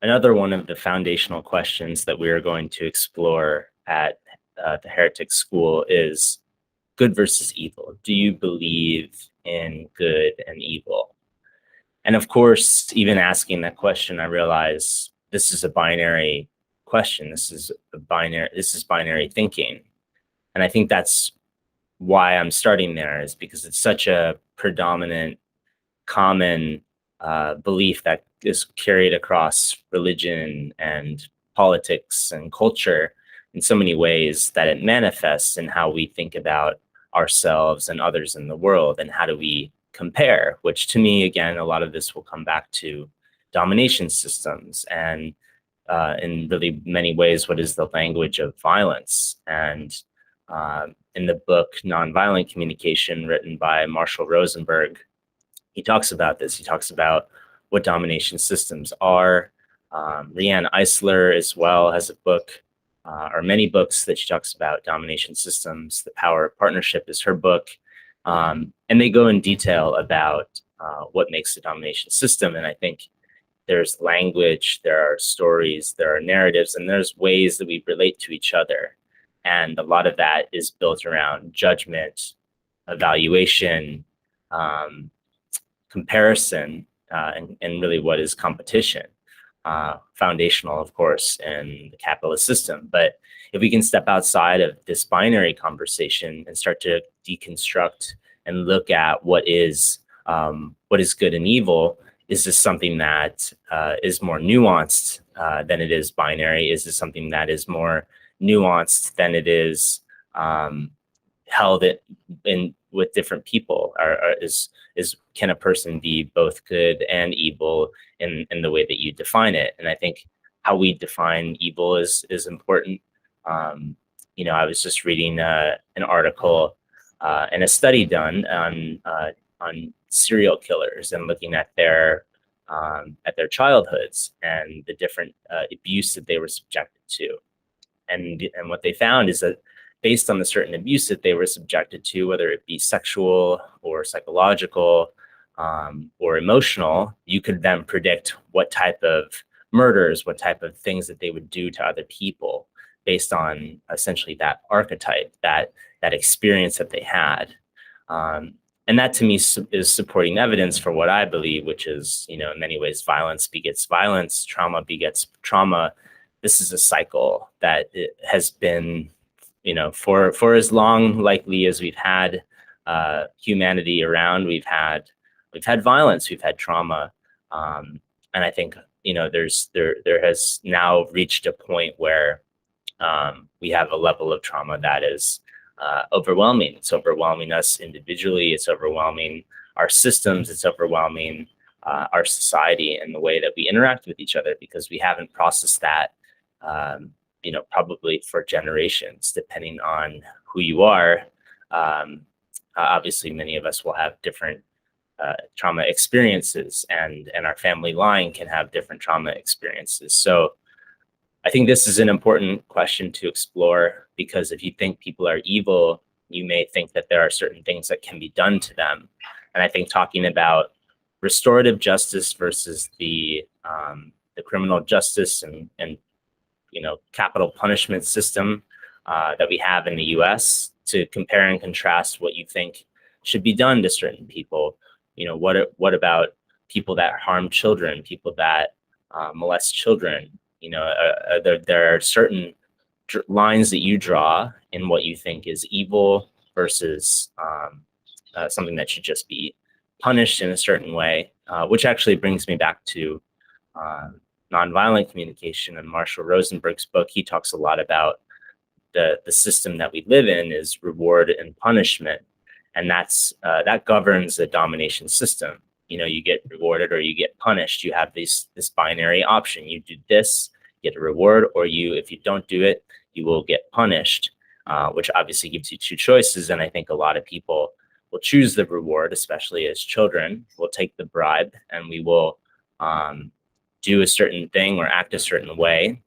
Another one of the foundational questions that we are going to explore at the Heretic School is good versus evil. Do you believe in good and evil? And of course, even asking that question, I realize this is a binary question. This is binary thinking. And I think that's why I'm starting there, is because it's such a predominant, common belief that is carried across religion and politics and culture in so many ways that it manifests in how we think about ourselves and others in the world, and how do we compare, which to me, again, a lot of this will come back to domination systems and in really many ways, what is the language of violence. And in the book Nonviolent Communication, written by Marshall Rosenberg, he talks about this. He talks about what domination systems are. Leanne Eisler as well has a book, or many books, that she talks about domination systems. The Power of Partnership is her book. And they go in detail about what makes a domination system. And I think there's language, there are stories, there are narratives, and there's ways that we relate to each other. And a lot of that is built around judgment, evaluation, comparison, and really what is competition. Foundational, of course, in the capitalist system. But if we can step outside of this binary conversation and start to deconstruct and look at what is good and evil, is this something that is more nuanced than it is binary? Is this something that is more nuanced than it is held in with different people? Or can a person be both good and evil in the way that you define it? And I think how we define evil is important. I was just reading an article and a study done on serial killers and looking at their childhoods and the different abuse that they were subjected to. And what they found is that based on the certain abuse that they were subjected to, whether it be sexual or psychological or emotional, you could then predict what type of murders, what type of things that they would do to other people based on essentially that archetype, that experience that they had. And that to me is supporting evidence for what I believe, which is, in many ways, violence begets violence, trauma begets trauma. This is a cycle that it has been, for as long likely as we've had humanity around, we've had violence, we've had trauma, and I think there has now reached a point where we have a level of trauma that is overwhelming. It's overwhelming us individually. It's overwhelming our systems. It's overwhelming our society and the way that we interact with each other, because we haven't processed that, probably for generations, depending on who you are. Obviously, many of us will have different trauma experiences, and our family line can have different trauma experiences. So I think this is an important question to explore, because if you think people are evil, you may think that there are certain things that can be done to them. And I think talking about restorative justice versus the criminal justice and capital punishment system that we have in the U.S., to compare and contrast what you think should be done to certain people. What about people that harm children, people that molest children? There are certain lines that you draw in what you think is evil versus something that should just be punished in a certain way, which actually brings me back to Nonviolent Communication and Marshall Rosenberg's book. He talks a lot about the system that we live in is reward and punishment, and that governs the domination system. You get rewarded or you get punished. You have this binary option. You do this, get a reward, or if you don't do it, you will get punished, which obviously gives you two choices. And I think a lot of people will choose the reward, especially as children. We'll take the bribe and we will do a certain thing or act a certain way,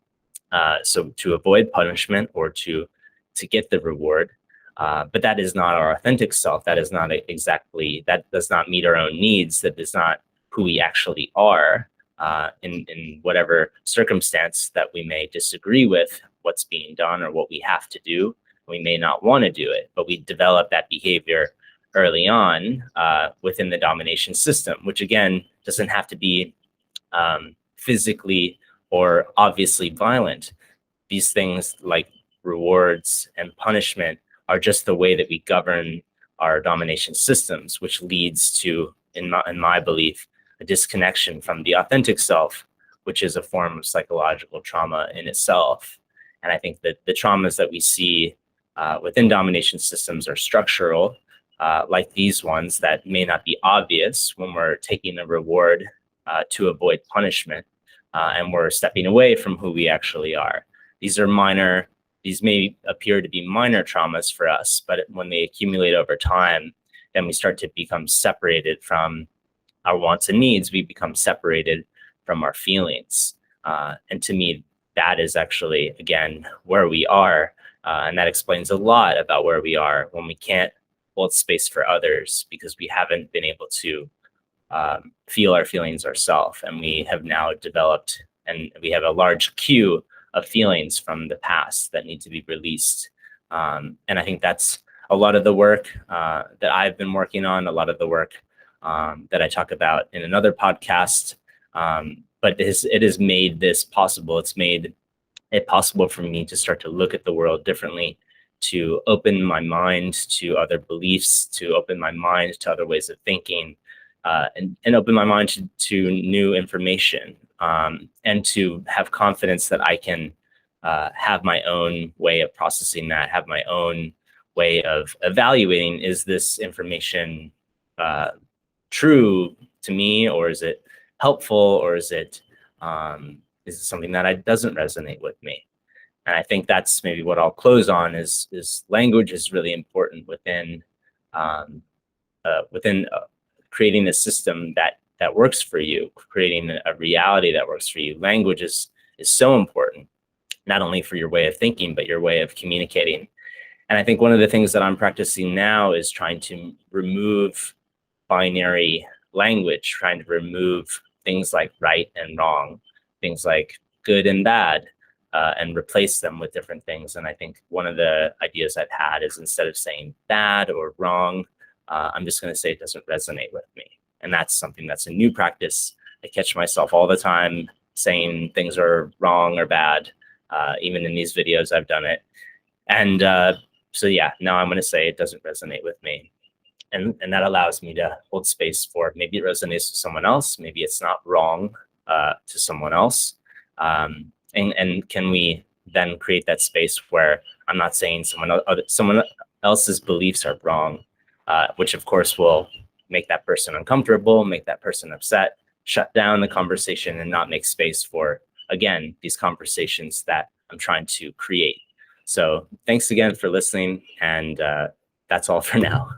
so to avoid punishment or to get the reward. But that is not our authentic self. That does not meet our own needs. That is not who we actually are in whatever circumstance that we may disagree with what's being done or what we have to do. We may not want to do it, but we develop that behavior early on within the domination system, which again doesn't have to be physically or obviously violent. These things like rewards and punishment are just the way that we govern our domination systems, which leads to, in my belief, a disconnection from the authentic self, which is a form of psychological trauma in itself. And I think that the traumas that we see within domination systems are structural, like these ones that may not be obvious when we're taking a reward to avoid punishment, and we're stepping away from who we actually are. These are minor. These may appear to be minor traumas for us, but when they accumulate over time, then we start to become separated from our wants and needs. We become separated from our feelings. And to me, that is actually, again, where we are. And that explains a lot about where we are when we can't hold space for others because we haven't been able to feel our feelings ourselves. And we have now developed, and we have a large queue of feelings from the past that need to be released. And I think that's a lot of the work that I've been working on, a lot of the work that I talk about in another podcast. But it has made this possible. It's made it possible for me to start to look at the world differently, to open my mind to other beliefs, to open my mind to other ways of thinking, and open my mind to new information, and to have confidence that I can have my own way of processing that, have my own way of evaluating, is this information true to me, or is it helpful, or is it something that doesn't resonate with me? And I think that's maybe what I'll close on is language is really important within creating a system that works for you, creating a reality that works for you. Language is so important, not only for your way of thinking, but your way of communicating. And I think one of the things that I'm practicing now is trying to remove binary language, trying to remove things like right and wrong, things like good and bad, and replace them with different things. And I think one of the ideas I've had is, instead of saying bad or wrong, I'm just going to say it doesn't resonate with me. And that's something that's a new practice. I catch myself all the time saying things are wrong or bad. Even in these videos, I've done it. And so yeah, now I'm going to say it doesn't resonate with me. And that allows me to hold space for, maybe it resonates with someone else. Maybe it's not wrong to someone else. And can we then create that space where I'm not saying someone else's beliefs are wrong, which of course will make that person uncomfortable, make that person upset, shut down the conversation, and not make space for, again, these conversations that I'm trying to create. So thanks again for listening. And that's all for now.